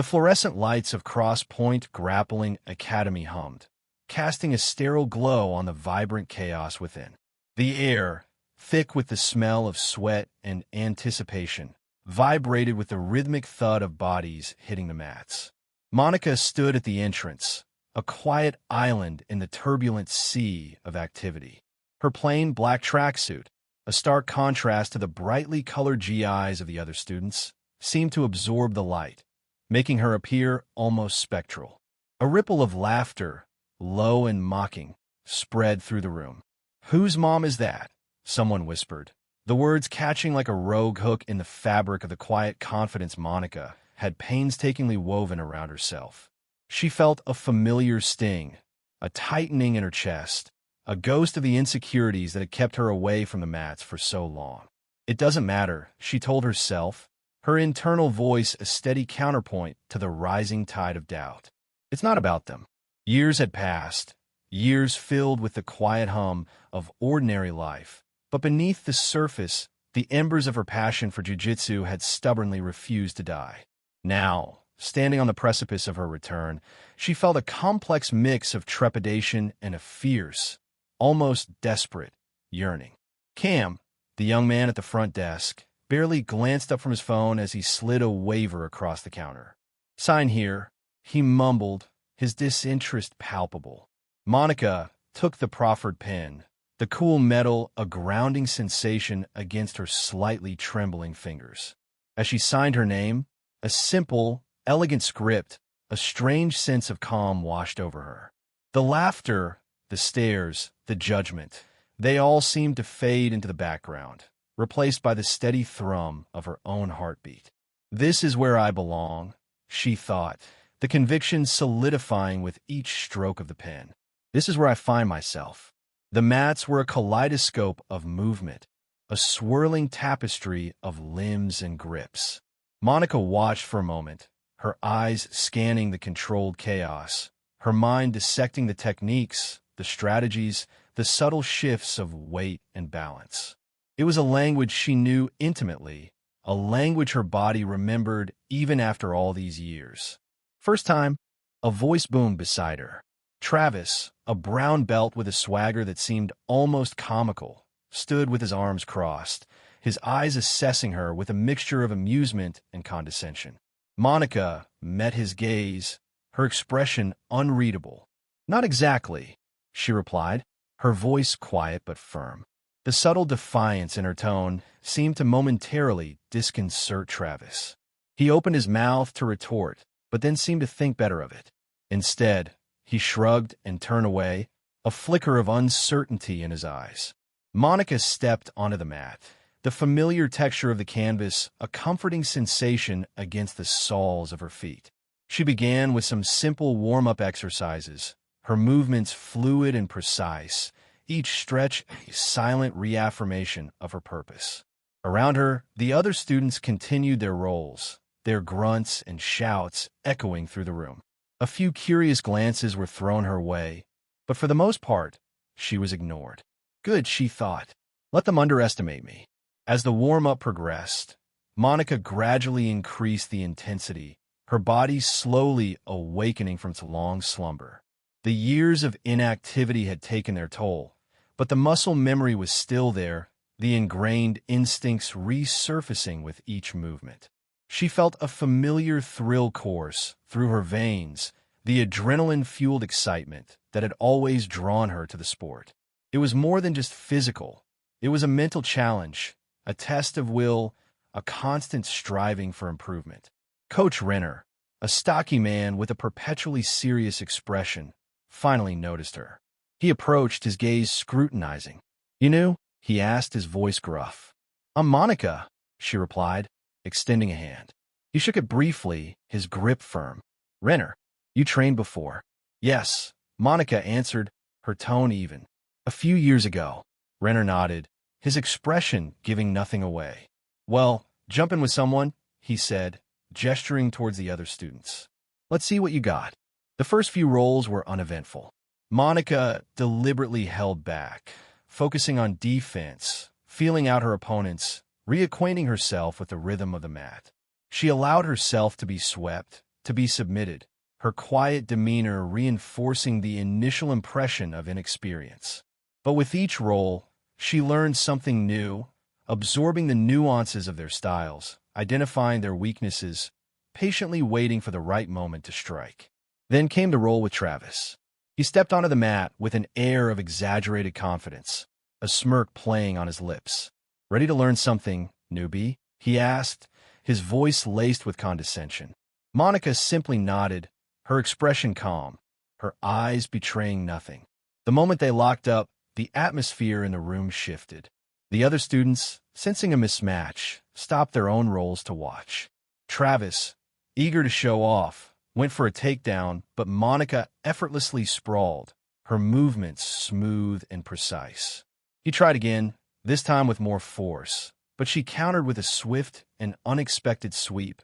The fluorescent lights of Cross Point Grappling Academy hummed, casting a sterile glow on the vibrant chaos within. The air, thick with the smell of sweat and anticipation, vibrated with the rhythmic thud of bodies hitting the mats. Monica stood at the entrance, a quiet island in the turbulent sea of activity. Her plain black tracksuit, a stark contrast to the brightly colored GIs of the other students, seemed to absorb the light, making her appear almost spectral. A ripple of laughter, low and mocking, spread through the room. "Whose mom is that?" someone whispered, the words catching like a rogue hook in the fabric of the quiet confidence Monica had painstakingly woven around herself. She felt a familiar sting, a tightening in her chest, a ghost of the insecurities that had kept her away from the mats for so long. "It doesn't matter," she told herself, her internal voice a steady counterpoint to the rising tide of doubt. "It's not about them." Years had passed, years filled with the quiet hum of ordinary life, but beneath the surface, the embers of her passion for jiu-jitsu had stubbornly refused to die. Now, standing on the precipice of her return, she felt a complex mix of trepidation and a fierce, almost desperate, yearning. Cam, the young man at the front desk, barely glanced up from his phone as he slid a waiver across the counter. "Sign here," he mumbled, his disinterest palpable. Monica took the proffered pen, the cool metal a grounding sensation against her slightly trembling fingers. As she signed her name, a simple, elegant script, a strange sense of calm washed over her. The laughter, the stares, the judgment, they all seemed to fade into the background, replaced by the steady thrum of her own heartbeat. "This is where I belong," she thought, the conviction solidifying with each stroke of the pen. "This is where I find myself." The mats were a kaleidoscope of movement, a swirling tapestry of limbs and grips. Monica watched for a moment, her eyes scanning the controlled chaos, her mind dissecting the techniques, the strategies, the subtle shifts of weight and balance. It was a language she knew intimately, a language her body remembered even after all these years. First time, a voice boomed beside her. Travis, a brown belt with a swagger that seemed almost comical, stood with his arms crossed, his eyes assessing her with a mixture of amusement and condescension. Monica met his gaze, her expression unreadable. "Not exactly," she replied, her voice quiet but firm. The subtle defiance in her tone seemed to momentarily disconcert Travis. He opened his mouth to retort, but then seemed to think better of it. Instead, he shrugged and turned away, a flicker of uncertainty in his eyes. Monica stepped onto the mat, the familiar texture of the canvas a comforting sensation against the soles of her feet. She began with some simple warm-up exercises, her movements fluid and precise, each stretch a silent reaffirmation of her purpose. Around her, the other students continued their roles, their grunts and shouts echoing through the room. A few curious glances were thrown her way, but for the most part, she was ignored. Good, she thought. Let them underestimate me. As the warm-up progressed, Monica gradually increased the intensity, her body slowly awakening from its long slumber. The years of inactivity had taken their toll, but the muscle memory was still there, the ingrained instincts resurfacing with each movement. She felt a familiar thrill course through her veins, the adrenaline-fueled excitement that had always drawn her to the sport. It was more than just physical. It was a mental challenge, a test of will, a constant striving for improvement. Coach Renner, a stocky man with a perpetually serious expression, finally noticed her. He approached, his gaze scrutinizing. "You knew?" he asked, his voice gruff. "I'm Monica," she replied, extending a hand. He shook it briefly, his grip firm. "Renner, you trained before?" "Yes," Monica answered, her tone even. "A few years ago." Renner nodded, his expression giving nothing away. "Well, jump in with someone," he said, gesturing towards the other students. "Let's see what you got." The first few rolls were uneventful. Monica deliberately held back, focusing on defense, feeling out her opponents, reacquainting herself with the rhythm of the mat. She allowed herself to be swept, to be submitted, her quiet demeanor reinforcing the initial impression of inexperience. But with each role, she learned something new, absorbing the nuances of their styles, identifying their weaknesses, patiently waiting for the right moment to strike. Then came the role with Travis. He stepped onto the mat with an air of exaggerated confidence, a smirk playing on his lips. "Ready to learn something, newbie?" he asked, his voice laced with condescension. Monica simply nodded, her expression calm, her eyes betraying nothing. The moment they locked up, the atmosphere in the room shifted. The other students, sensing a mismatch, stopped their own roles to watch. Travis, eager to show off, went for a takedown, but Monica effortlessly sprawled, her movements smooth and precise. He tried again, this time with more force, but she countered with a swift and unexpected sweep,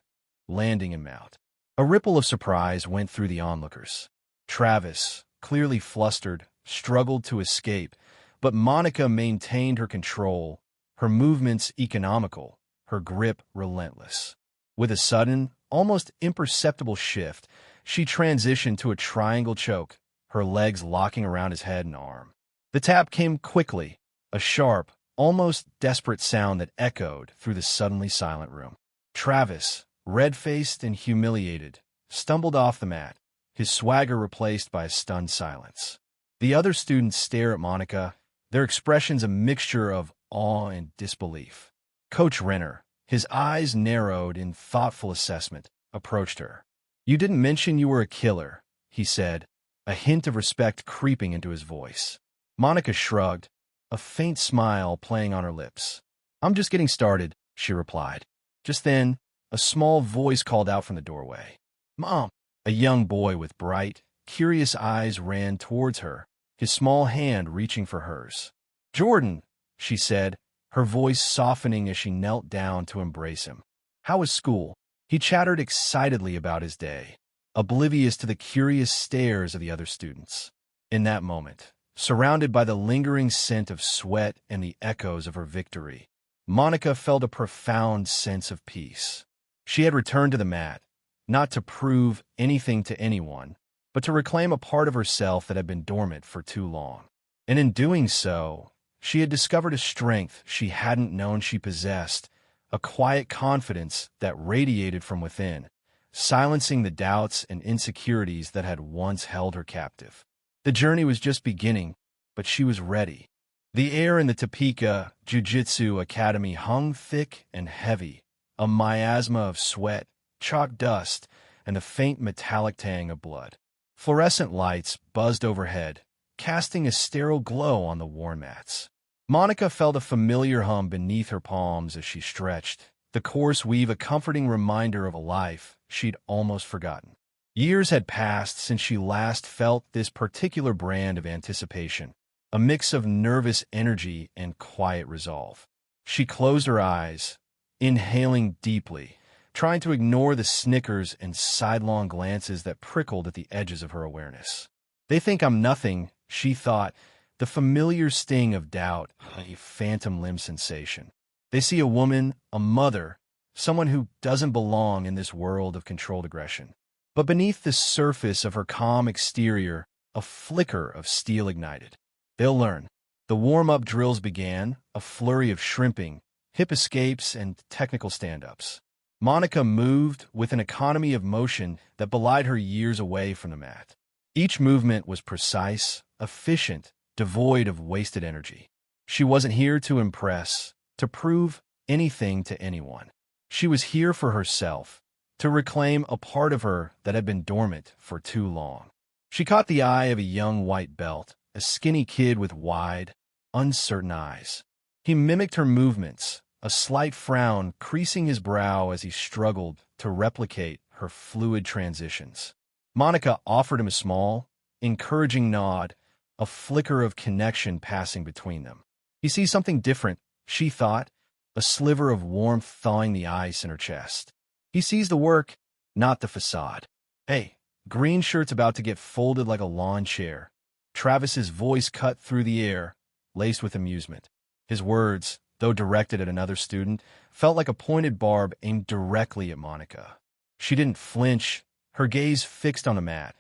landing him out. A ripple of surprise went through the onlookers. Travis, clearly flustered, struggled to escape, but Monica maintained her control, her movements economical, her grip relentless. With a sudden, almost imperceptible shift, she transitioned to a triangle choke, her legs locking around his head and arm. The tap came quickly, a sharp, almost desperate sound that echoed through the suddenly silent room. Travis, red-faced and humiliated, stumbled off the mat, his swagger replaced by a stunned silence. The other students stare at Monica, their expressions a mixture of awe and disbelief. Coach Renner, his eyes narrowed in thoughtful assessment, approached her. "You didn't mention you were a killer," he said, a hint of respect creeping into his voice. Monica shrugged, a faint smile playing on her lips. "I'm just getting started," she replied. Just then, a small voice called out from the doorway. "Mom!" A young boy with bright, curious eyes ran towards her, his small hand reaching for hers. "Jordan," she said, her voice softening as she knelt down to embrace him. "How was school?" He chattered excitedly about his day, oblivious to the curious stares of the other students. In that moment, surrounded by the lingering scent of sweat and the echoes of her victory, Monica felt a profound sense of peace. She had returned to the mat, not to prove anything to anyone, but to reclaim a part of herself that had been dormant for too long. And in doing so, she had discovered a strength she hadn't known she possessed, a quiet confidence that radiated from within, silencing the doubts and insecurities that had once held her captive. The journey was just beginning, but she was ready. The air in the Topeka Jiu-Jitsu Academy hung thick and heavy, a miasma of sweat, chalk dust, and the faint metallic tang of blood. Fluorescent lights buzzed overhead, casting a sterile glow on the worn mats. Monica felt a familiar hum beneath her palms as she stretched, the coarse weave a comforting reminder of a life she'd almost forgotten. Years had passed since she last felt this particular brand of anticipation, a mix of nervous energy and quiet resolve. She closed her eyes, inhaling deeply, trying to ignore the snickers and sidelong glances that prickled at the edges of her awareness. "They think I'm nothing," she thought, the familiar sting of doubt, a phantom limb sensation. "They see a woman, a mother, someone who doesn't belong in this world of controlled aggression." But beneath the surface of her calm exterior, a flicker of steel ignited. "They'll learn." The warm-up drills began, a flurry of shrimping, hip escapes, and technical stand-ups. Monica moved with an economy of motion that belied her years away from the mat. Each movement was precise, efficient, devoid of wasted energy. She wasn't here to impress, to prove anything to anyone. She was here for herself, to reclaim a part of her that had been dormant for too long. She caught the eye of a young white belt, a skinny kid with wide, uncertain eyes. He mimicked her movements, a slight frown creasing his brow as he struggled to replicate her fluid transitions. Monica offered him a small, encouraging nod, a flicker of connection passing between them. He sees something different, she thought, a sliver of warmth thawing the ice in her chest. He sees the work, not the facade. "Hey," green shirt's about to get folded like a lawn chair. Travis's voice cut through the air, laced with amusement. His words, though directed at another student, felt like a pointed barb aimed directly at Monica. She didn't flinch, her gaze fixed on the mat,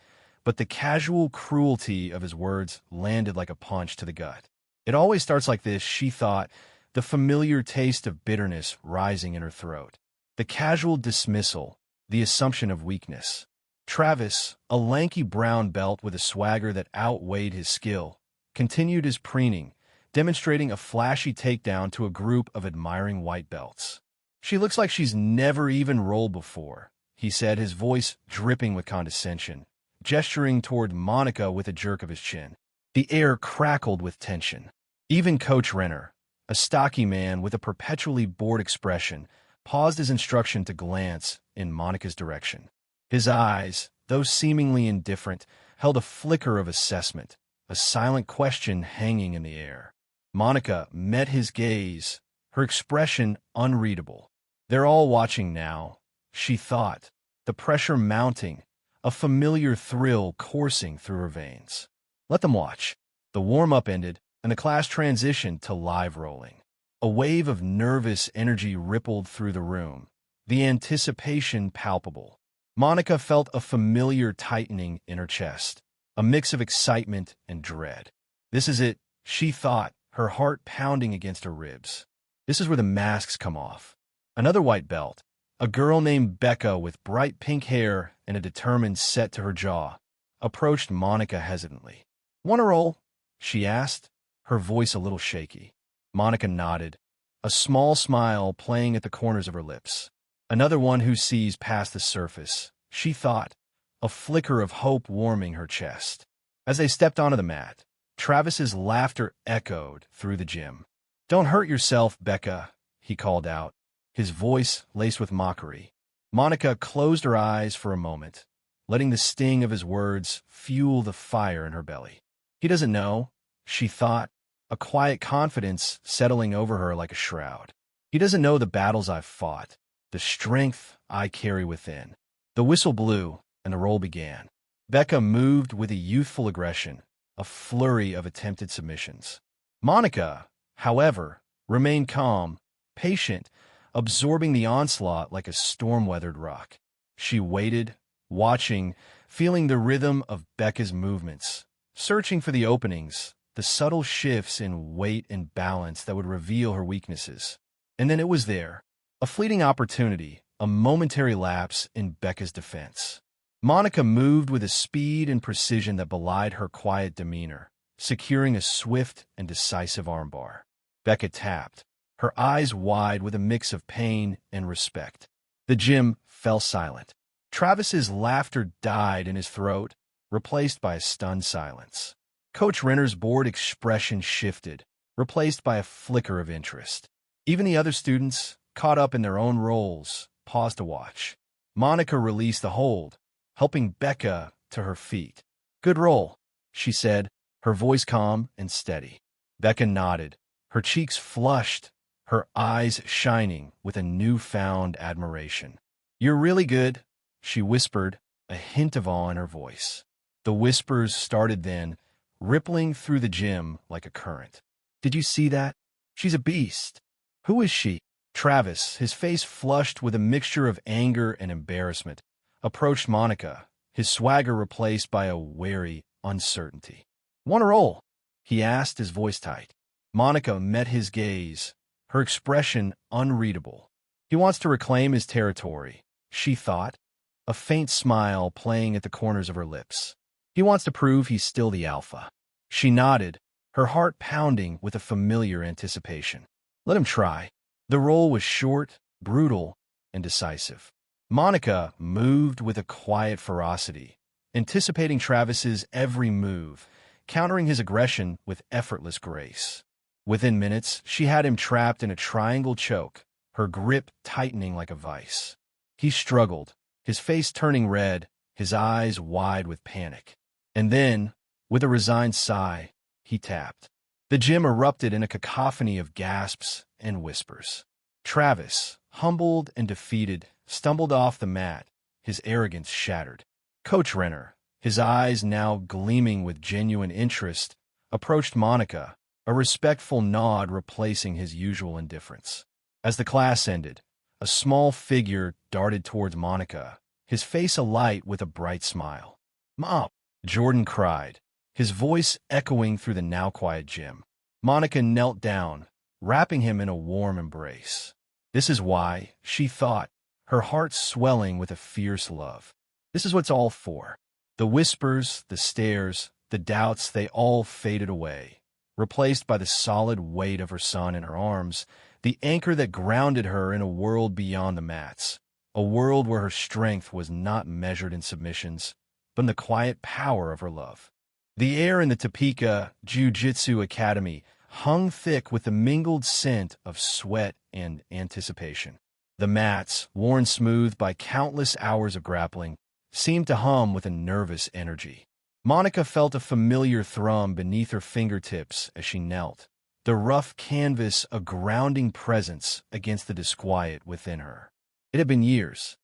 but the casual cruelty of his words landed like a punch to the gut. It always starts like this, she thought, the familiar taste of bitterness rising in her throat. The casual dismissal, the assumption of weakness. Travis, a lanky brown belt with a swagger that outweighed his skill, continued his preening, demonstrating a flashy takedown to a group of admiring white belts. "She looks like she's never even rolled before," he said, his voice dripping with condescension, gesturing toward Monica with a jerk of his chin. The air crackled with tension. Even Coach Renner, a stocky man with a perpetually bored expression, paused his instruction to glance in Monica's direction. His eyes, though seemingly indifferent, held a flicker of assessment, a silent question hanging in the air. Monica met his gaze, her expression unreadable. "They're all watching now," she thought, the pressure mounting, a familiar thrill coursing through her veins. Let them watch. The warm-up ended, and the class transitioned to live rolling. A wave of nervous energy rippled through the room, the anticipation palpable. Monica felt a familiar tightening in her chest, a mix of excitement and dread. This is it, she thought, her heart pounding against her ribs. This is where the masks come off. Another white belt, a girl named Becca with bright pink hair and a determined set to her jaw, approached Monica hesitantly. "Want to roll?" she asked, her voice a little shaky. Monica nodded, a small smile playing at the corners of her lips. Another one who sees past the surface, she thought, a flicker of hope warming her chest. As they stepped onto the mat, Travis's laughter echoed through the gym. "Don't hurt yourself, Becca," he called out, his voice laced with mockery. Monica closed her eyes for a moment, letting the sting of his words fuel the fire in her belly. He doesn't know, she thought, a quiet confidence settling over her like a shroud. He doesn't know the battles I've fought, the strength I carry within. The whistle blew, and the roll began. Becca moved with a youthful aggression, a flurry of attempted submissions. Monica, however, remained calm, patient, absorbing the onslaught like a storm-weathered rock. She waited, watching, feeling the rhythm of Becca's movements, searching for the openings, the subtle shifts in weight and balance that would reveal her weaknesses. And then it was there, a fleeting opportunity, a momentary lapse in Becca's defense. Monica moved with a speed and precision that belied her quiet demeanor, securing a swift and decisive armbar. Becca tapped, her eyes wide with a mix of pain and respect. The gym fell silent. Travis's laughter died in his throat, replaced by a stunned silence. Coach Renner's bored expression shifted, replaced by a flicker of interest. Even the other students, caught up in their own roles, paused to watch. Monica released the hold, helping Becca to her feet. "Good roll," she said, her voice calm and steady. Becca nodded, her cheeks flushed, her eyes shining with a newfound admiration. "You're really good," she whispered, a hint of awe in her voice. The whispers started then, rippling through the gym like a current. "Did you see that? She's a beast." "Who is she?" Travis, his face flushed with a mixture of anger and embarrassment, approached Monica, his swagger replaced by a wary uncertainty. "Want to roll?" he asked, his voice tight. Monica met his gaze, her expression unreadable. He wants to reclaim his territory, she thought, a faint smile playing at the corners of her lips. He wants to prove he's still the alpha. She nodded, her heart pounding with a familiar anticipation. Let him try. The roll was short, brutal, and decisive. Monica moved with a quiet ferocity, anticipating Travis's every move, countering his aggression with effortless grace. Within minutes, she had him trapped in a triangle choke, her grip tightening like a vice. He struggled, his face turning red, his eyes wide with panic. And then, with a resigned sigh, he tapped. The gym erupted in a cacophony of gasps and whispers. Travis, humbled and defeated, stumbled off the mat, his arrogance shattered. Coach Renner, his eyes now gleaming with genuine interest, approached Monica, a respectful nod replacing his usual indifference. As the class ended, a small figure darted towards Monica, his face alight with a bright smile. "Mom!" Jordan cried, his voice echoing through the now-quiet gym. Monica knelt down, wrapping him in a warm embrace. This is why, she thought, her heart swelling with a fierce love. This is what it's all for. The whispers, the stares, the doubts, they all faded away, replaced by the solid weight of her son in her arms, the anchor that grounded her in a world beyond the mats, a world where her strength was not measured in submissions, but in the quiet power of her love. The air in the Topeka Jiu-Jitsu Academy hung thick with the mingled scent of sweat and anticipation. The mats, worn smooth by countless hours of grappling, seemed to hum with a nervous energy. Monica felt a familiar thrum beneath her fingertips as she knelt, the rough canvas a grounding presence against the disquiet within her. It had been years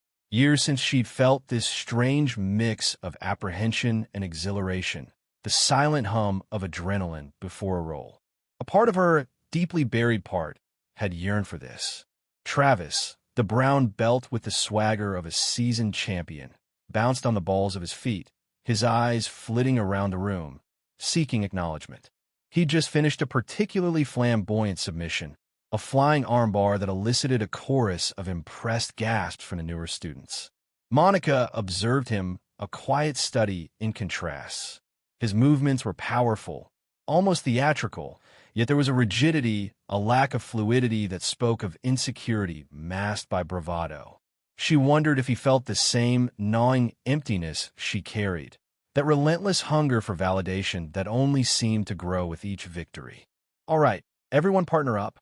since she'd felt this strange mix of apprehension and exhilaration, the silent hum of adrenaline before a roll. A part of her, deeply buried part, had yearned for this. Travis, the brown belt with the swagger of a seasoned champion, bounced on the balls of his feet, his eyes flitting around the room, seeking acknowledgement. He'd just finished a particularly flamboyant submission, a flying armbar that elicited a chorus of impressed gasps from the newer students. Monica observed him, a quiet study in contrasts. His movements were powerful, almost theatrical, yet there was a rigidity, a lack of fluidity that spoke of insecurity masked by bravado. She wondered if he felt the same gnawing emptiness she carried, that relentless hunger for validation that only seemed to grow with each victory. "All right, everyone partner up."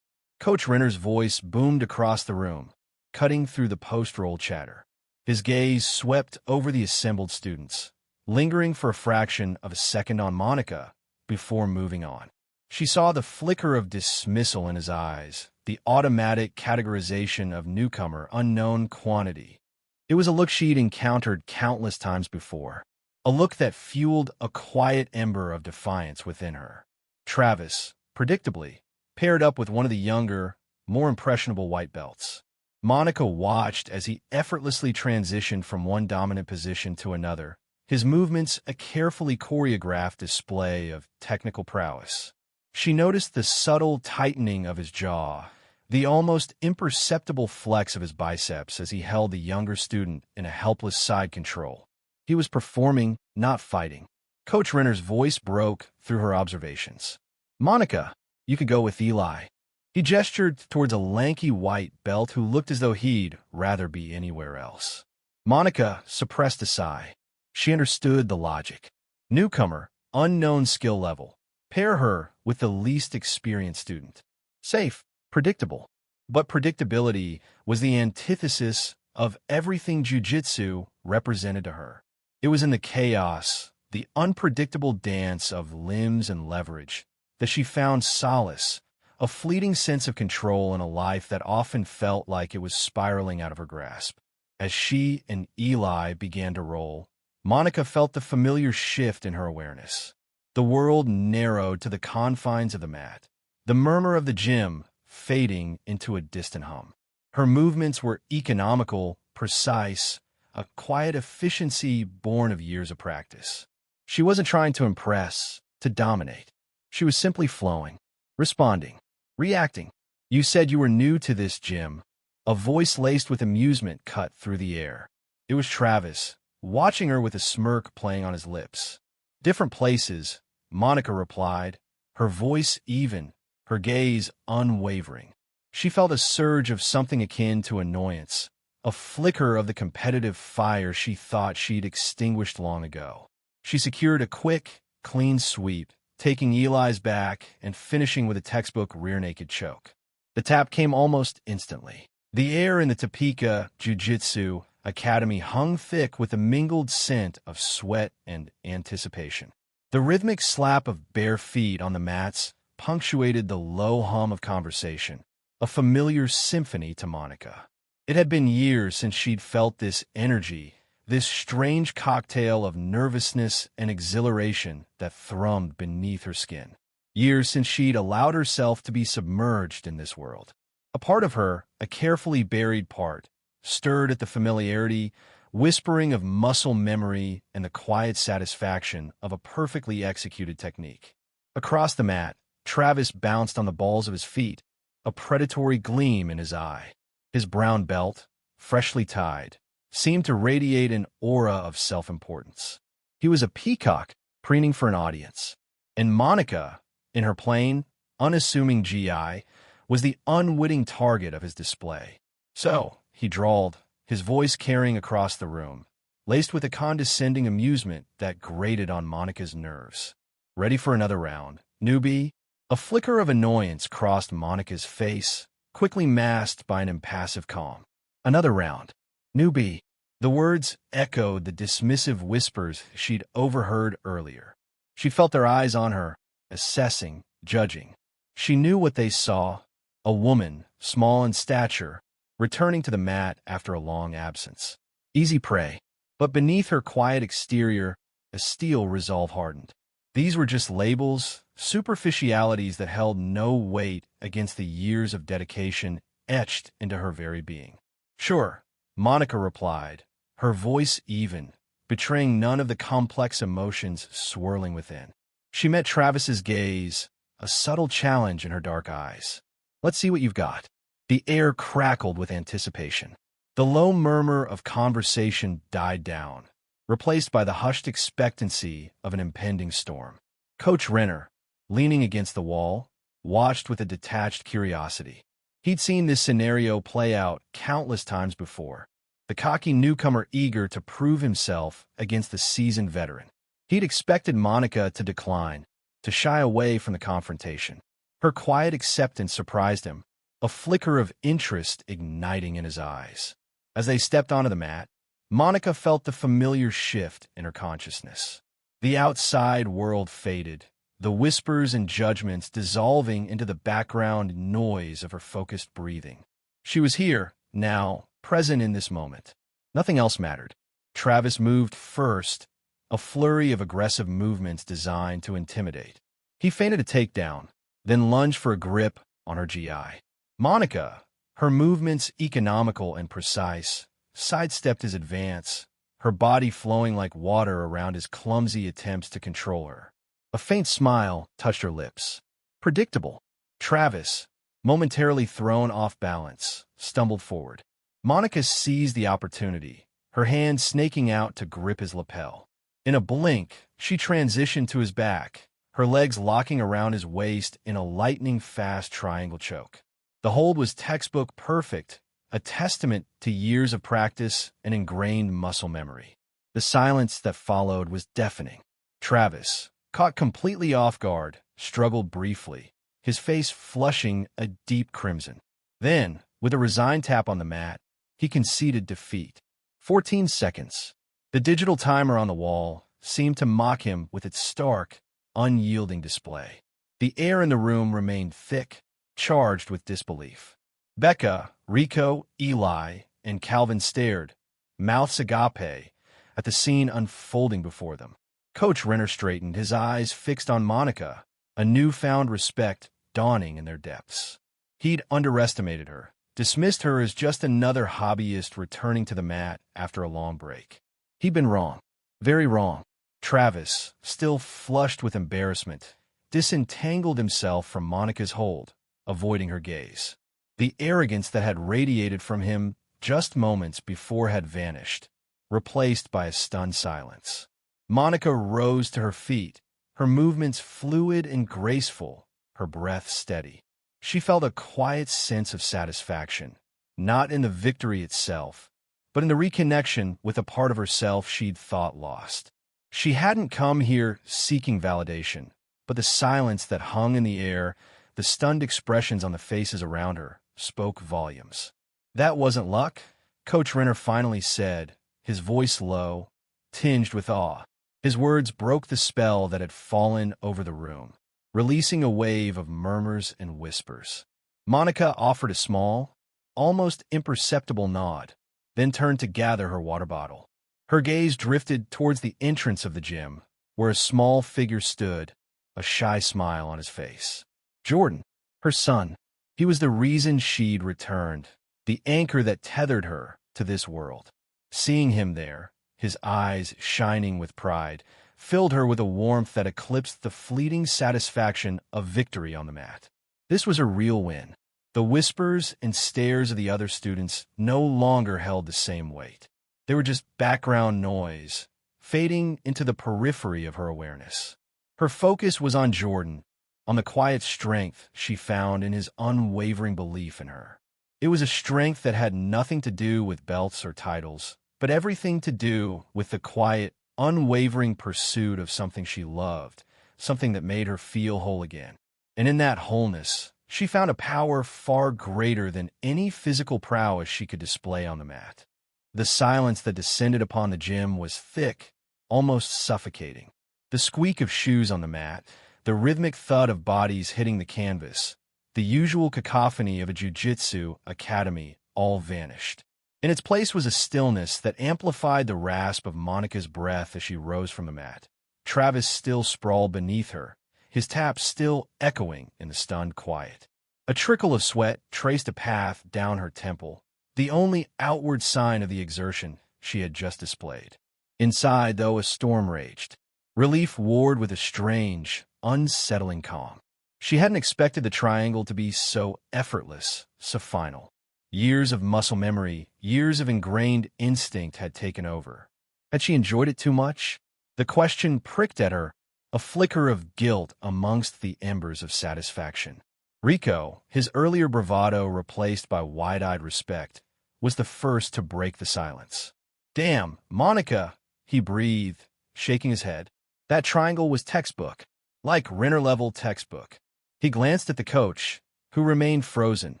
Coach Renner's voice boomed across the room, cutting through the post-roll chatter. His gaze swept over the assembled students, lingering for a fraction of a second on Monica before moving on. She saw the flicker of dismissal in his eyes, the automatic categorization of newcomer, unknown quantity. It was a look she'd encountered countless times before, a look that fueled a quiet ember of defiance within her. Travis, predictably, paired up with one of the younger, more impressionable white belts. Monica watched as he effortlessly transitioned from one dominant position to another, his movements a carefully choreographed display of technical prowess. She noticed the subtle tightening of his jaw, the almost imperceptible flex of his biceps as he held the younger student in a helpless side control. He was performing, not fighting. Coach Renner's voice broke through her observations. "Monica, you could go with Eli." He gestured towards a lanky white belt who looked as though he'd rather be anywhere else. Monica suppressed a sigh. She understood the logic. Newcomer, unknown skill level. Pair her with the least experienced student. Safe, predictable. But predictability was the antithesis of everything jiu-jitsu represented to her. It was in the chaos, the unpredictable dance of limbs and leverage, that she found solace, a fleeting sense of control in a life that often felt like it was spiraling out of her grasp. As she and Eli began to roll, Monica felt the familiar shift in her awareness. The world narrowed to the confines of the mat, the murmur of the gym fading into a distant hum. Her movements were economical, precise, a quiet efficiency born of years of practice. She wasn't trying to impress, to dominate. She was simply flowing, responding, reacting. "You said you were new to this gym." A voice laced with amusement cut through the air. It was Travis, watching her with a smirk playing on his lips. "Different places," Monica replied, her voice even, her gaze unwavering. She felt a surge of something akin to annoyance, a flicker of the competitive fire she thought she'd extinguished long ago. She secured a quick, clean sweep, taking Eli's back and finishing with a textbook rear-naked choke. The tap came almost instantly. The air in the Topeka Jiu-Jitsu Academy hung thick with a mingled scent of sweat and anticipation. The rhythmic slap of bare feet on the mats punctuated the low hum of conversation, a familiar symphony to Monica. It had been years since she'd felt this energy, this strange cocktail of nervousness and exhilaration that thrummed beneath her skin. Years since she'd allowed herself to be submerged in this world. A part of her, a carefully buried part, stirred at the familiarity, whispering of muscle memory and the quiet satisfaction of a perfectly executed technique. Across the mat, Travis bounced on the balls of his feet, a predatory gleam in his eye. His brown belt, freshly tied, seemed to radiate an aura of self-importance. He was a peacock preening for an audience. And Monica, in her plain, unassuming GI, was the unwitting target of his display. "So," he drawled, his voice carrying across the room, laced with a condescending amusement that grated on Monica's nerves. "Ready for another round, newbie?" A flicker of annoyance crossed Monica's face, quickly masked by an impassive calm. "Another round, newbie." The words echoed the dismissive whispers she'd overheard earlier. She felt their eyes on her, assessing, judging. She knew what they saw: a woman, small in stature, returning to the mat after a long absence. Easy prey. But beneath her quiet exterior, a steel resolve hardened. These were just labels, superficialities that held no weight against the years of dedication etched into her very being. "Sure," Monica replied, her voice even, betraying none of the complex emotions swirling within. She met Travis's gaze, a subtle challenge in her dark eyes. "Let's see what you've got." The air crackled with anticipation. The low murmur of conversation died down, replaced by the hushed expectancy of an impending storm. Coach Renner, leaning against the wall, watched with a detached curiosity. He'd seen this scenario play out countless times before, the cocky newcomer eager to prove himself against the seasoned veteran. He'd expected Monica to decline, to shy away from the confrontation. Her quiet acceptance surprised him, a flicker of interest igniting in his eyes. As they stepped onto the mat, Monica felt the familiar shift in her consciousness. The outside world faded, the whispers and judgments dissolving into the background noise of her focused breathing. She was here, now, present in this moment. Nothing else mattered. Travis moved first, a flurry of aggressive movements designed to intimidate. He feinted a takedown, then lunged for a grip on her GI. Monica, her movements economical and precise, sidestepped his advance, her body flowing like water around his clumsy attempts to control her. A faint smile touched her lips. Predictable. Travis, momentarily thrown off balance, stumbled forward. Monica seized the opportunity, her hand snaking out to grip his lapel. In a blink, she transitioned to his back, her legs locking around his waist in a lightning-fast triangle choke. The hold was textbook perfect, a testament to years of practice and ingrained muscle memory. The silence that followed was deafening. Travis, caught completely off guard, struggled briefly, his face flushing a deep crimson. Then, with a resigned tap on the mat, he conceded defeat. 14 seconds. The digital timer on the wall seemed to mock him with its stark, unyielding display. The air in the room remained thick, charged with disbelief. Becca, Rico, Eli, and Calvin stared, mouths agape, at the scene unfolding before them. Coach Renner straightened, his eyes fixed on Monica, a newfound respect dawning in their depths. He'd underestimated her, dismissed her as just another hobbyist returning to the mat after a long break. He'd been wrong, very wrong. Travis, still flushed with embarrassment, disentangled himself from Monica's hold, avoiding her gaze. The arrogance that had radiated from him just moments before had vanished, replaced by a stunned silence. Monica rose to her feet, her movements fluid and graceful, her breath steady. She felt a quiet sense of satisfaction, not in the victory itself, but in the reconnection with a part of herself she'd thought lost. She hadn't come here seeking validation, but the silence that hung in the air, the stunned expressions on the faces around her, spoke volumes. "That wasn't luck," Coach Renner finally said, his voice low, tinged with awe. His words broke the spell that had fallen over the room, releasing a wave of murmurs and whispers. Monica offered a small, almost imperceptible nod, then turned to gather her water bottle. Her gaze drifted towards the entrance of the gym, where a small figure stood, a shy smile on his face. Jordan, her son. He was the reason she'd returned, the anchor that tethered her to this world. Seeing him there, his eyes shining with pride, filled her with a warmth that eclipsed the fleeting satisfaction of victory on the mat. This was a real win. The whispers and stares of the other students no longer held the same weight. They were just background noise, fading into the periphery of her awareness. Her focus was on Jordan, on the quiet strength she found in his unwavering belief in her. It was a strength that had nothing to do with belts or titles, but everything to do with the quiet, unwavering pursuit of something she loved, something that made her feel whole again. And in that wholeness, she found a power far greater than any physical prowess she could display on the mat. The silence that descended upon the gym was thick, almost suffocating. The squeak of shoes on the mat, the rhythmic thud of bodies hitting the canvas, the usual cacophony of a jiu-jitsu academy all vanished. In its place was a stillness that amplified the rasp of Monica's breath as she rose from the mat. Travis still sprawled beneath her, his taps still echoing in the stunned quiet. A trickle of sweat traced a path down her temple, the only outward sign of the exertion she had just displayed. Inside, though, a storm raged. Relief warred with a strange, unsettling calm. She hadn't expected the triangle to be so effortless, so final. Years of muscle memory, years of ingrained instinct had taken over. Had she enjoyed it too much? The question pricked at her, a flicker of guilt amongst the embers of satisfaction. Rico, his earlier bravado replaced by wide-eyed respect, was the first to break the silence. "Damn, Monica," he breathed, shaking his head. That triangle was textbook, like Renner-level textbook. He glanced at the coach, who remained frozen,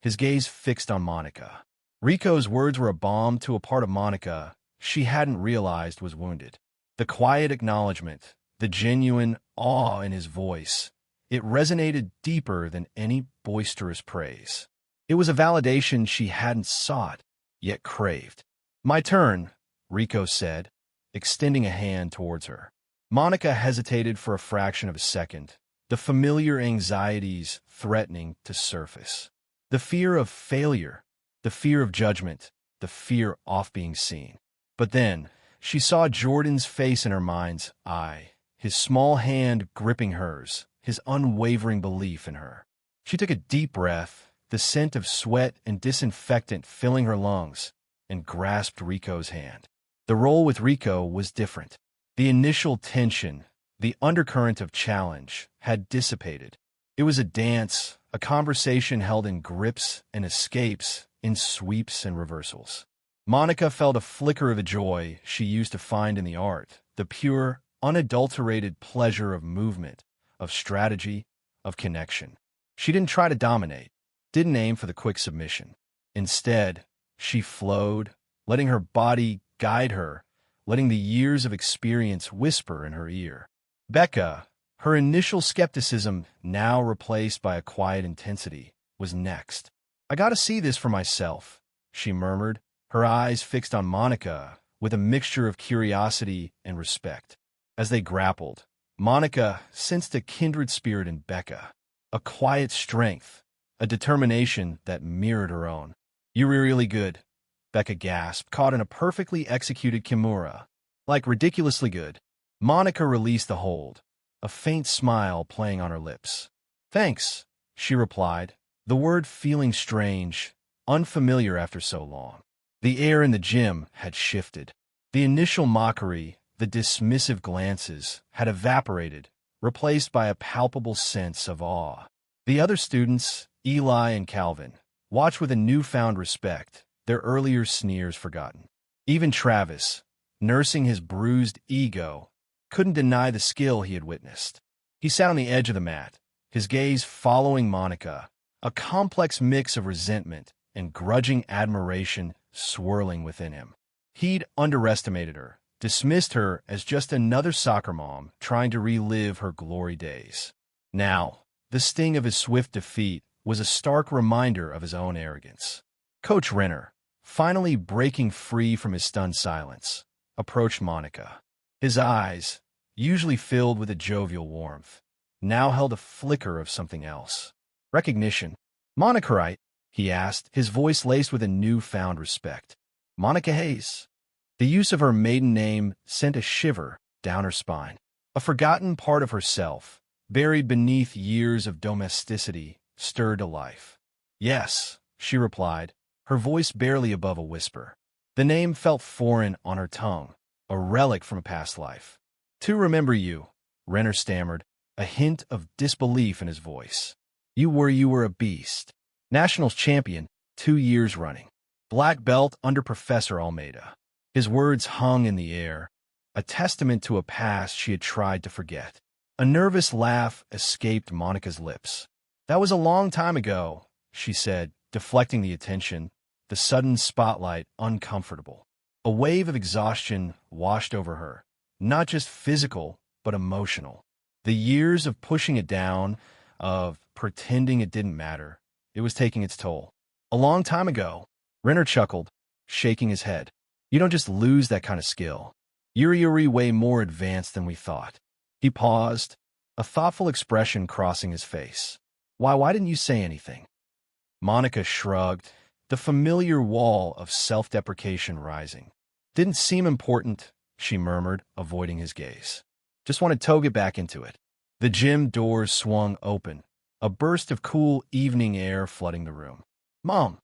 his gaze fixed on Monica. Rico's words were a balm to a part of Monica she hadn't realized was wounded. The quiet acknowledgement, the genuine awe in his voice, it resonated deeper than any boisterous praise. It was a validation she hadn't sought, yet craved. "My turn," Rico said, extending a hand towards her. Monica hesitated for a fraction of a second, the familiar anxieties threatening to surface. The fear of failure, the fear of judgment, the fear of being seen. But then, she saw Jordan's face in her mind's eye, his small hand gripping hers, his unwavering belief in her. She took a deep breath, the scent of sweat and disinfectant filling her lungs, and grasped Rico's hand. The role with Rico was different. The initial tension, the undercurrent of challenge, had dissipated. It was a dance, a conversation held in grips and escapes, in sweeps and reversals. Monica felt a flicker of the joy she used to find in the art, the pure, unadulterated pleasure of movement, of strategy, of connection. She didn't try to dominate, didn't aim for the quick submission. Instead, she flowed, letting her body guide her, letting the years of experience whisper in her ear. Becca, her initial skepticism now replaced by a quiet intensity, was next. "I gotta see this for myself," she murmured, her eyes fixed on Monica with a mixture of curiosity and respect. As they grappled, Monica sensed a kindred spirit in Becca, a quiet strength, a determination that mirrored her own. "You were really good," Becca gasped, caught in a perfectly executed kimura. "Like ridiculously good." Monica released the hold, a faint smile playing on her lips. "Thanks," she replied, the word feeling strange, unfamiliar after so long. The air in the gym had shifted. The initial mockery, the dismissive glances, had evaporated, replaced by a palpable sense of awe. The other students, Eli and Calvin, watched with a newfound respect, their earlier sneers forgotten. Even Travis, nursing his bruised ego, couldn't deny the skill he had witnessed. He sat on the edge of the mat, his gaze following Monica, a complex mix of resentment and grudging admiration swirling within him. He'd underestimated her, dismissed her as just another soccer mom trying to relive her glory days. Now, the sting of his swift defeat was a stark reminder of his own arrogance. Coach Renner, finally breaking free from his stunned silence, approached Monica. His eyes, usually filled with a jovial warmth, now held a flicker of something else. Recognition. "Monica, right?" he asked, his voice laced with a newfound respect. "Monica Hayes." The use of her maiden name sent a shiver down her spine. A forgotten part of herself, buried beneath years of domesticity, stirred to life. "Yes," she replied, her voice barely above a whisper. The name felt foreign on her tongue, a relic from a past life. "To remember you," Renner stammered, a hint of disbelief in his voice. You were a beast. Nationals champion, 2 years running. Black belt under Professor Almeida." His words hung in the air, a testament to a past she had tried to forget. A nervous laugh escaped Monica's lips. "That was a long time ago," she said, deflecting the attention, the sudden spotlight uncomfortable. A wave of exhaustion washed over her, not just physical, but emotional. The years of pushing it down, of pretending it didn't matter, it was taking its toll. "A long time ago," Renner chuckled, shaking his head. "You don't just lose that kind of skill. You're way more advanced than we thought." He paused, a thoughtful expression crossing his face. Why didn't you say anything?" Monica shrugged, the familiar wall of self-deprecation rising. "Didn't seem important," she murmured, avoiding his gaze. "Just wanted to get back into it." The gym doors swung open, a burst of cool evening air flooding the room. "Mom!"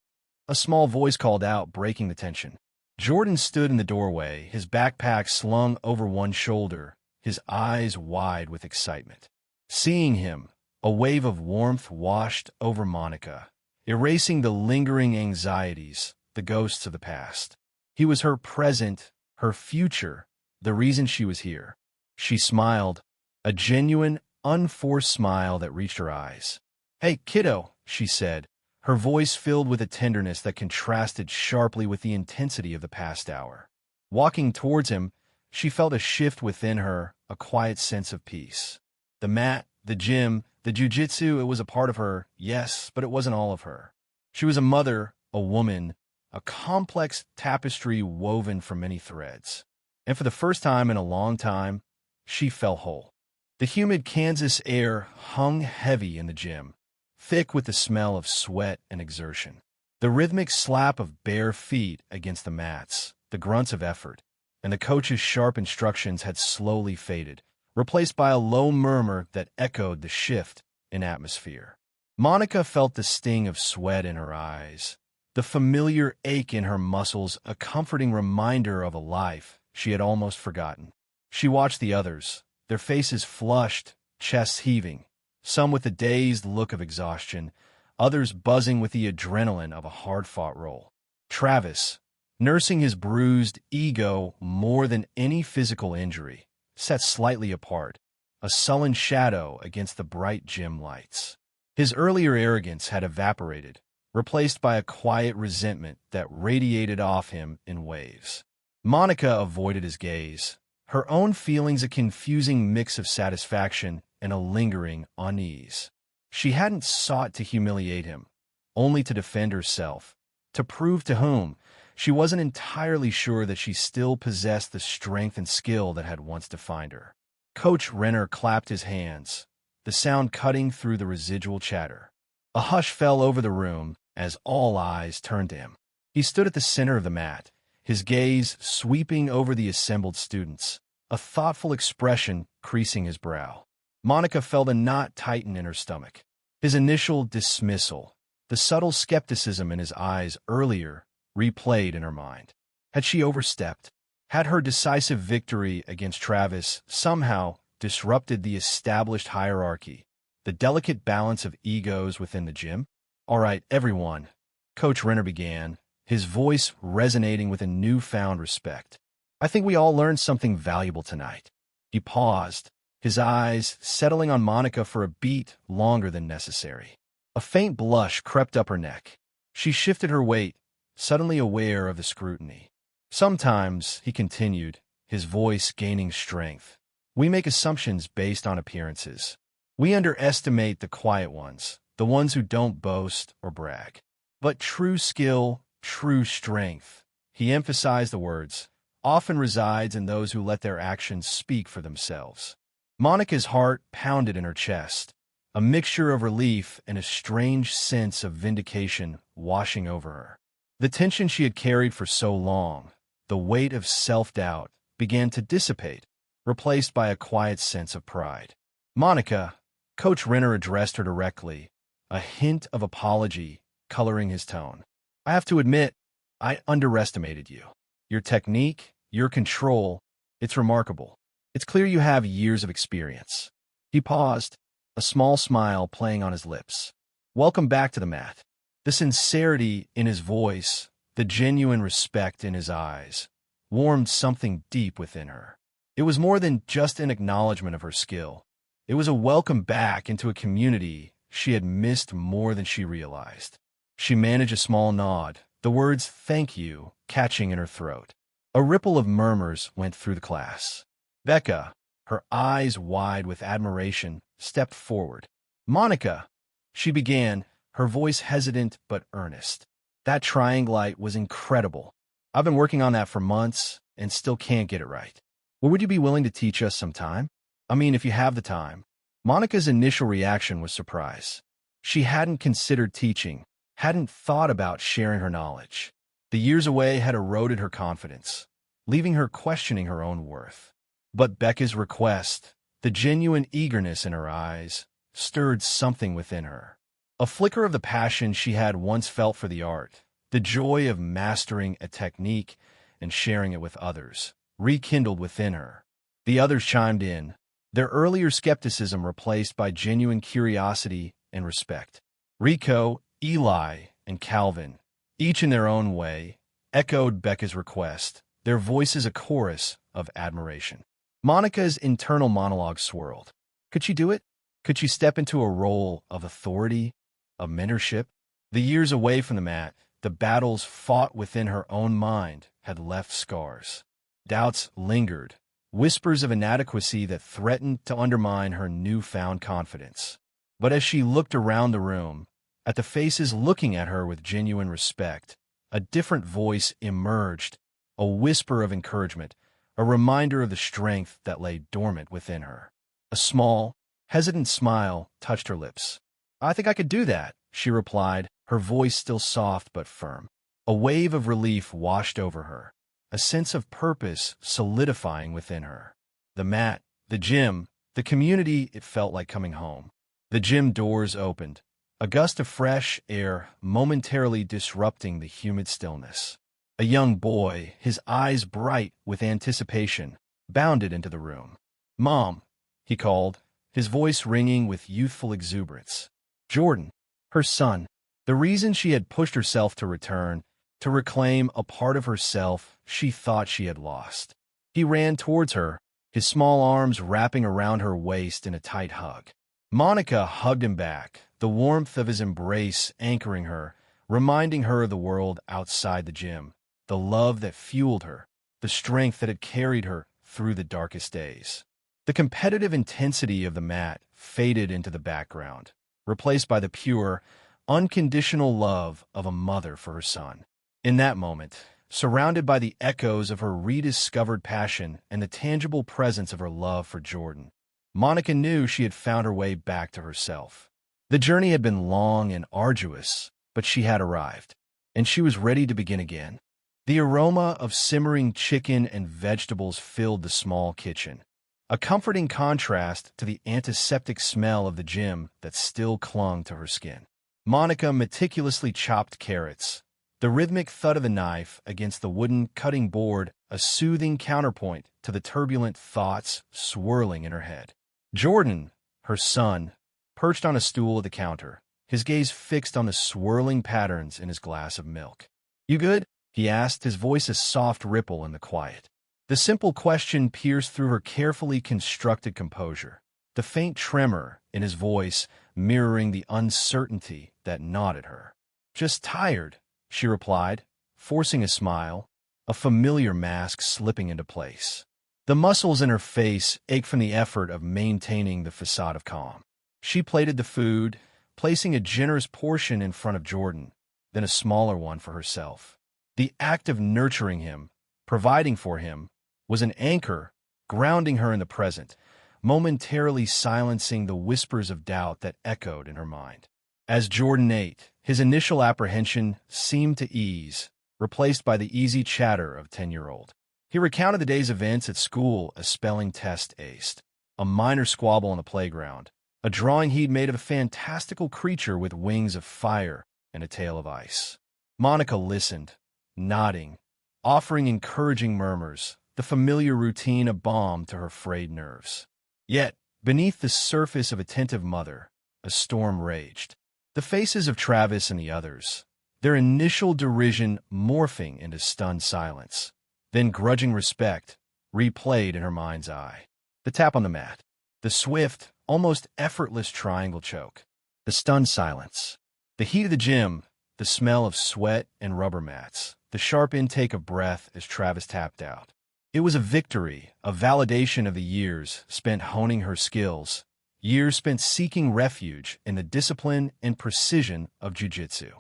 A small voice called out, breaking the tension. Jordan stood in the doorway, his backpack slung over one shoulder, his eyes wide with excitement. Seeing him, a wave of warmth washed over Monica, erasing the lingering anxieties, the ghosts of the past. He was her present, her future, the reason she was here. She smiled, a genuine, unforced smile that reached her eyes. "Hey, kiddo," she said, her voice filled with a tenderness that contrasted sharply with the intensity of the past hour. Walking towards him, she felt a shift within her, a quiet sense of peace. The mat, the gym, the jujitsu, it was a part of her, yes, but it wasn't all of her. She was a mother, a woman, a complex tapestry woven from many threads. And for the first time in a long time, she felt whole. The humid Kansas air hung heavy in the gym, thick with the smell of sweat and exertion. The rhythmic slap of bare feet against the mats, the grunts of effort, and the coach's sharp instructions had slowly faded, replaced by a low murmur that echoed the shift in atmosphere. Monica felt the sting of sweat in her eyes, the familiar ache in her muscles, a comforting reminder of a life she had almost forgotten. She watched the others, their faces flushed, chests heaving, some with a dazed look of exhaustion, others buzzing with the adrenaline of a hard-fought role. Travis, nursing his bruised ego more than any physical injury, sat slightly apart, a sullen shadow against the bright gym lights. His earlier arrogance had evaporated, replaced by a quiet resentment that radiated off him in waves. Monica avoided his gaze, her own feelings a confusing mix of satisfaction and a lingering unease. She hadn't sought to humiliate him, only to defend herself, to prove to whom. She wasn't entirely sure that she still possessed the strength and skill that had once defined her. Coach Renner clapped his hands, the sound cutting through the residual chatter. A hush fell over the room as all eyes turned to him. He stood at the center of the mat, his gaze sweeping over the assembled students, a thoughtful expression creasing his brow. Monica felt a knot tighten in her stomach. His initial dismissal, the subtle skepticism in his eyes earlier, replayed in her mind. Had she overstepped? Had her decisive victory against Travis somehow disrupted the established hierarchy, the delicate balance of egos within the gym? "All right, everyone," Coach Renner began, his voice resonating with a newfound respect. "I think we all learned something valuable tonight." He paused, his eyes settling on Monica for a beat longer than necessary. A faint blush crept up her neck. She shifted her weight, suddenly aware of the scrutiny. "Sometimes," he continued, his voice gaining strength, "we make assumptions based on appearances. We underestimate the quiet ones, the ones who don't boast or brag. But true skill, true strength," he emphasized the words, "often resides in those who let their actions speak for themselves." Monica's heart pounded in her chest, a mixture of relief and a strange sense of vindication washing over her. The tension she had carried for so long, the weight of self-doubt began to dissipate, replaced by a quiet sense of pride. "Monica," Coach Renner addressed her directly, a hint of apology coloring his tone. "I have to admit, I underestimated you. Your technique, your control, it's remarkable. It's clear you have years of experience." He paused, a small smile playing on his lips. "Welcome back to the mat." The sincerity in his voice, the genuine respect in his eyes, warmed something deep within her. It was more than just an acknowledgement of her skill. It was a welcome back into a community she had missed more than she realized. She managed a small nod, the words "thank you" catching in her throat. A ripple of murmurs went through the class. Becca, her eyes wide with admiration, stepped forward. "Monica," she began, her voice hesitant but earnest. "That trianglite was incredible. I've been working on that for months and still can't get it right. Well, would you be willing to teach us sometime? I mean, if you have the time." Monica's initial reaction was surprise. She hadn't considered teaching, hadn't thought about sharing her knowledge. The years away had eroded her confidence, leaving her questioning her own worth. But Becca's request, the genuine eagerness in her eyes, stirred something within her. A flicker of the passion she had once felt for the art, the joy of mastering a technique and sharing it with others, rekindled within her. The others chimed in, their earlier skepticism replaced by genuine curiosity and respect. Rico, Eli, and Calvin, each in their own way, echoed Becca's request, their voices a chorus of admiration. Monica's internal monologue swirled. Could she do it? Could she step into a role of authority, of mentorship? The years away from the mat, the battles fought within her own mind had left scars. Doubts lingered, whispers of inadequacy that threatened to undermine her newfound confidence. But as she looked around the room, at the faces looking at her with genuine respect, a different voice emerged, a whisper of encouragement, a reminder of the strength that lay dormant within her. A small, hesitant smile touched her lips. "I think I could do that," she replied, her voice still soft but firm. A wave of relief washed over her, a sense of purpose solidifying within her. The mat, the gym, the community, it felt like coming home. The gym doors opened, a gust of fresh air momentarily disrupting the humid stillness. A young boy, his eyes bright with anticipation, bounded into the room. "Mom," he called, his voice ringing with youthful exuberance. Jordan, her son, the reason she had pushed herself to return, to reclaim a part of herself she thought she had lost. He ran towards her, his small arms wrapping around her waist in a tight hug. Monica hugged him back, the warmth of his embrace anchoring her, reminding her of the world outside the gym, the love that fueled her, the strength that had carried her through the darkest days. The competitive intensity of the mat faded into the background, replaced by the pure, unconditional love of a mother for her son. In that moment, surrounded by the echoes of her rediscovered passion and the tangible presence of her love for Jordan, Monica knew she had found her way back to herself. The journey had been long and arduous, but she had arrived, and she was ready to begin again. The aroma of simmering chicken and vegetables filled the small kitchen, a comforting contrast to the antiseptic smell of the gym that still clung to her skin. Monica meticulously chopped carrots, the rhythmic thud of the knife against the wooden cutting board a soothing counterpoint to the turbulent thoughts swirling in her head. Jordan, her son, perched on a stool at the counter, his gaze fixed on the swirling patterns in his glass of milk. "You good?" he asked, his voice a soft ripple in the quiet. The simple question pierced through her carefully constructed composure, the faint tremor in his voice mirroring the uncertainty that gnawed at her. "Just tired," she replied, forcing a smile, a familiar mask slipping into place. The muscles in her face ached from the effort of maintaining the facade of calm. She plated the food, placing a generous portion in front of Jordan, then a smaller one for herself. The act of nurturing him, providing for him, was an anchor, grounding her in the present, momentarily silencing the whispers of doubt that echoed in her mind. As Jordan ate, his initial apprehension seemed to ease, replaced by the easy chatter of 10-year-old. He recounted the day's events at school: a spelling test aced, a minor squabble on the playground, a drawing he'd made of a fantastical creature with wings of fire and a tail of ice. Monica listened, nodding, offering encouraging murmurs, the familiar routine a balm to her frayed nerves. Yet, beneath the surface of attentive mother, a storm raged. The faces of Travis and the others, their initial derision morphing into stunned silence, then grudging respect, replayed in her mind's eye. The tap on the mat, the swift, almost effortless triangle choke, the stunned silence, the heat of the gym, the smell of sweat and rubber mats, the sharp intake of breath as Travis tapped out. It was a victory, a validation of the years spent honing her skills, years spent seeking refuge in the discipline and precision of jiu-jitsu.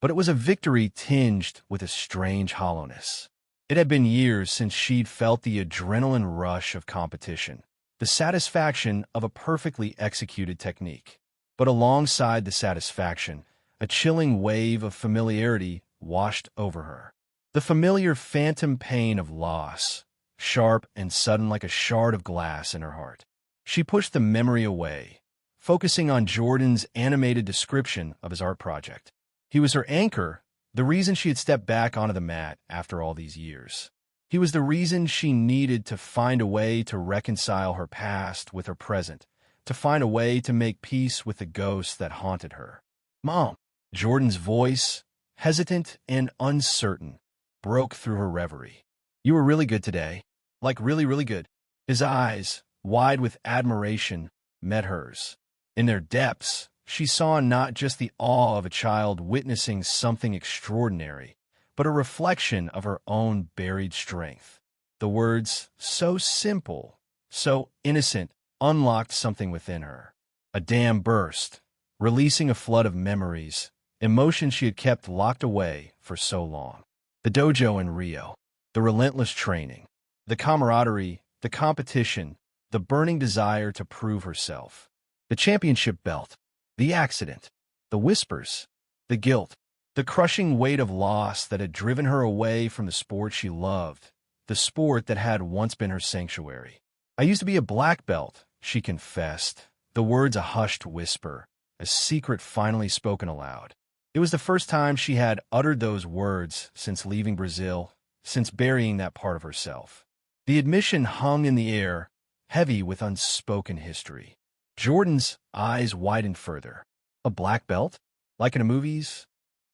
But it was a victory tinged with a strange hollowness. It had been years since she'd felt the adrenaline rush of competition, the satisfaction of a perfectly executed technique. But alongside the satisfaction, a chilling wave of familiarity washed over her. The familiar phantom pain of loss, sharp and sudden like a shard of glass in her heart. She pushed the memory away, focusing on Jordan's animated description of his art project. He was her anchor, the reason she had stepped back onto the mat after all these years. He was the reason she needed to find a way to reconcile her past with her present, to find a way to make peace with the ghosts that haunted her. "Mom," Jordan's voice, hesitant and uncertain, broke through her reverie. "You were really good today. Like really, really good." His eyes, wide with admiration, met hers. In their depths, she saw not just the awe of a child witnessing something extraordinary, but a reflection of her own buried strength. The words, so simple, so innocent, unlocked something within her. A dam burst, releasing a flood of memories, emotions she had kept locked away for so long. The dojo in Rio, the relentless training, the camaraderie, the competition, the burning desire to prove herself. The championship belt, the accident, the whispers, the guilt, the crushing weight of loss that had driven her away from the sport she loved, the sport that had once been her sanctuary. "I used to be a black belt," she confessed, the words a hushed whisper, a secret finally spoken aloud. It was the first time she had uttered those words since leaving Brazil, since burying that part of herself. The admission hung in the air, heavy with unspoken history. Jordan's eyes widened further. "A black belt? Like in the movies?"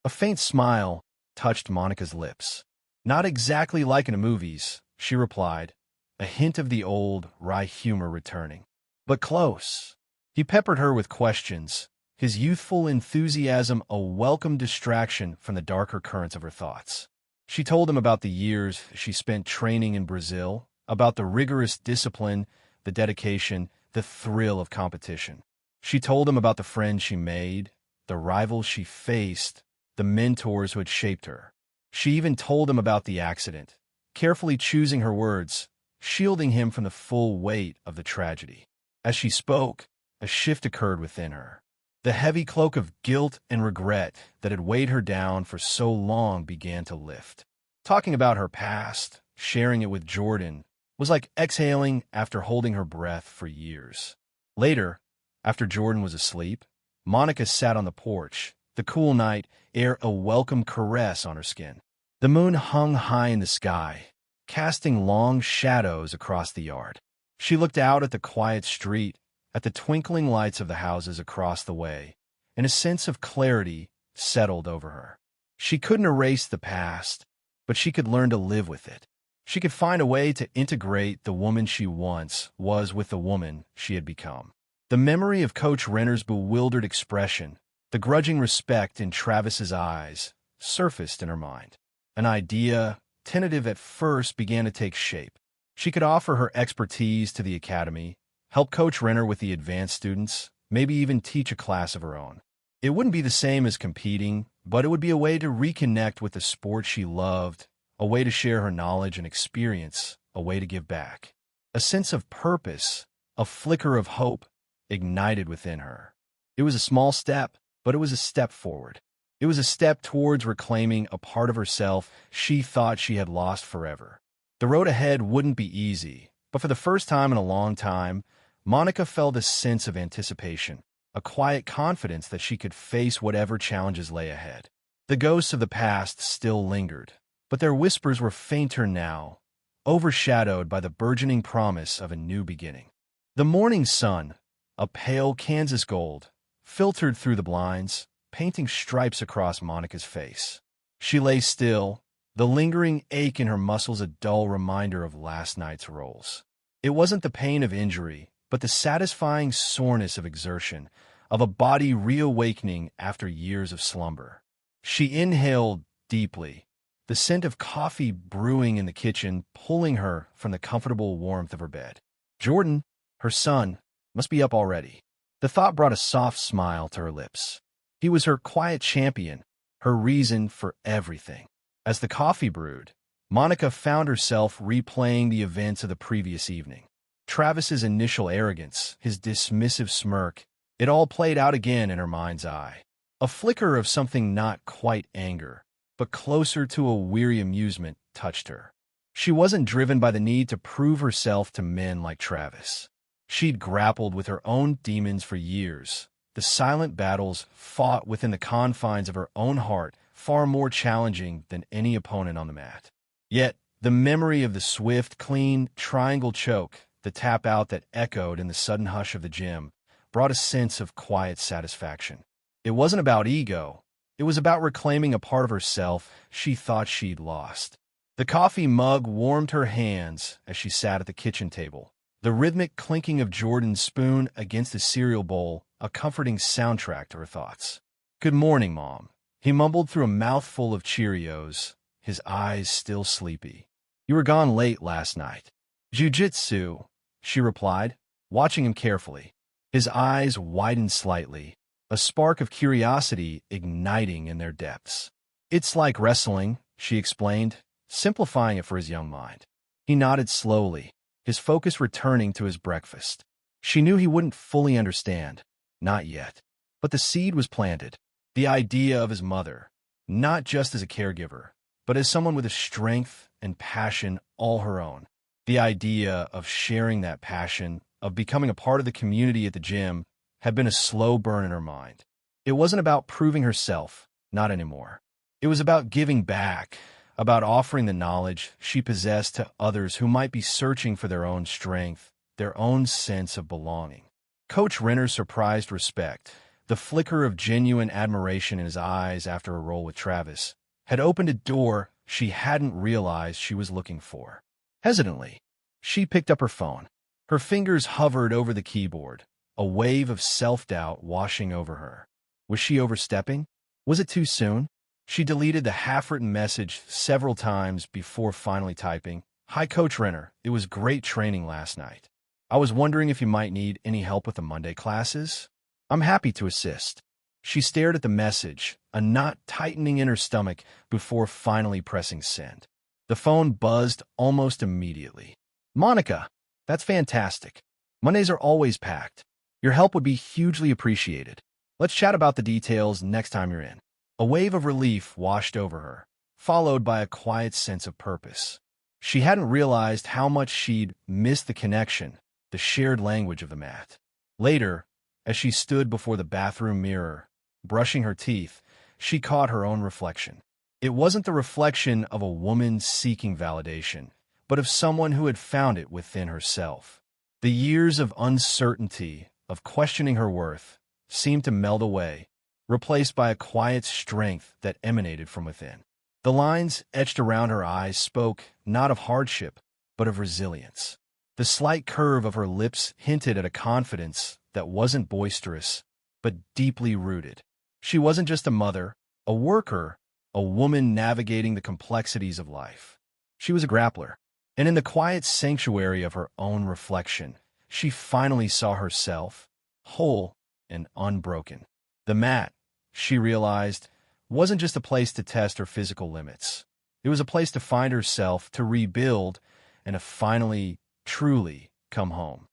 A faint smile touched Monica's lips. "Not exactly like in the movies," she replied, a hint of the old, wry humor returning. "But close." He peppered her with questions, his youthful enthusiasm a welcome distraction from the darker currents of her thoughts. She told him about the years she spent training in Brazil, about the rigorous discipline, the dedication, the thrill of competition. She told him about the friends she made, the rivals she faced, the mentors who had shaped her. She even told him about the accident, carefully choosing her words, shielding him from the full weight of the tragedy. As she spoke, a shift occurred within her. The heavy cloak of guilt and regret that had weighed her down for so long began to lift. Talking about her past, sharing it with Jordan, was like exhaling after holding her breath for years. Later, after Jordan was asleep, Monica sat on the porch, the cool night air a welcome caress on her skin. The moon hung high in the sky, casting long shadows across the yard. She looked out at the quiet street, at the twinkling lights of the houses across the way, and a sense of clarity settled over her. She couldn't erase the past, but she could learn to live with it. She could find a way to integrate the woman she once was with the woman she had become. The memory of Coach Renner's bewildered expression, the grudging respect in Travis's eyes, surfaced in her mind. An idea, tentative at first, began to take shape. She could offer her expertise to the academy, help Coach Renner with the advanced students, maybe even teach a class of her own. It wouldn't be the same as competing, but it would be a way to reconnect with the sport she loved, a way to share her knowledge and experience, a way to give back. A sense of purpose, a flicker of hope, ignited within her. It was a small step, but it was a step forward. It was a step towards reclaiming a part of herself she thought she had lost forever. The road ahead wouldn't be easy, but for the first time in a long time, Monica felt a sense of anticipation, a quiet confidence that she could face whatever challenges lay ahead. The ghosts of the past still lingered, but their whispers were fainter now, overshadowed by the burgeoning promise of a new beginning. The morning sun, a pale Kansas gold, filtered through the blinds, painting stripes across Monica's face. She lay still, the lingering ache in her muscles a dull reminder of last night's rolls. It wasn't the pain of injury, but the satisfying soreness of exertion, of a body reawakening after years of slumber. She inhaled deeply, the scent of coffee brewing in the kitchen pulling her from the comfortable warmth of her bed. Jordan, her son, must be up already. The thought brought a soft smile to her lips. He was her quiet champion, her reason for everything. As the coffee brewed, Monica found herself replaying the events of the previous evening. Travis's initial arrogance, his dismissive smirk, it all played out again in her mind's eye. A flicker of something not quite anger, but closer to a weary amusement, touched her. She wasn't driven by the need to prove herself to men like Travis. She'd grappled with her own demons for years, the silent battles fought within the confines of her own heart, far more challenging than any opponent on the mat. Yet, the memory of the swift, clean, triangle choke, the tap-out that echoed in the sudden hush of the gym, brought a sense of quiet satisfaction. It wasn't about ego. It was about reclaiming a part of herself she thought she'd lost. The coffee mug warmed her hands as she sat at the kitchen table, the rhythmic clinking of Jordan's spoon against the cereal bowl a comforting soundtrack to her thoughts. "Good morning, Mom," he mumbled through a mouthful of Cheerios, his eyes still sleepy. "You were gone late last night." "Jiu-jitsu," she replied, watching him carefully. His eyes widened slightly, a spark of curiosity igniting in their depths. "It's like wrestling," she explained, simplifying it for his young mind. He nodded slowly, his focus returning to his breakfast. She knew he wouldn't fully understand, not yet. But the seed was planted, the idea of his mother, not just as a caregiver, but as someone with a strength and passion all her own. The idea of sharing that passion, of becoming a part of the community at the gym, had been a slow burn in her mind. It wasn't about proving herself, not anymore. It was about giving back, about offering the knowledge she possessed to others who might be searching for their own strength, their own sense of belonging. Coach Renner's surprised respect, the flicker of genuine admiration in his eyes after a roll with Travis, had opened a door she hadn't realized she was looking for. Hesitantly, she picked up her phone. Her fingers hovered over the keyboard, a wave of self-doubt washing over her. Was she overstepping? Was it too soon? She deleted the half-written message several times before finally typing, "Hi, Coach Renner. It was great training last night. I was wondering if you might need any help with the Monday classes. I'm happy to assist." She stared at the message, a knot tightening in her stomach before finally pressing send. The phone buzzed almost immediately. "Monica, that's fantastic. Mondays are always packed. Your help would be hugely appreciated. Let's chat about the details next time you're in." A wave of relief washed over her, followed by a quiet sense of purpose. She hadn't realized how much she'd missed the connection, the shared language of the mat. Later, as she stood before the bathroom mirror, brushing her teeth, she caught her own reflection. It wasn't the reflection of a woman seeking validation, but of someone who had found it within herself. The years of uncertainty, of questioning her worth, seemed to melt away, replaced by a quiet strength that emanated from within. The lines etched around her eyes spoke not of hardship, but of resilience. The slight curve of her lips hinted at a confidence that wasn't boisterous, but deeply rooted. She wasn't just a mother, a worker, a woman navigating the complexities of life. She was a grappler, and in the quiet sanctuary of her own reflection, she finally saw herself, whole and unbroken. The mat, she realized, wasn't just a place to test her physical limits. It was a place to find herself, to rebuild, and to finally, truly come home.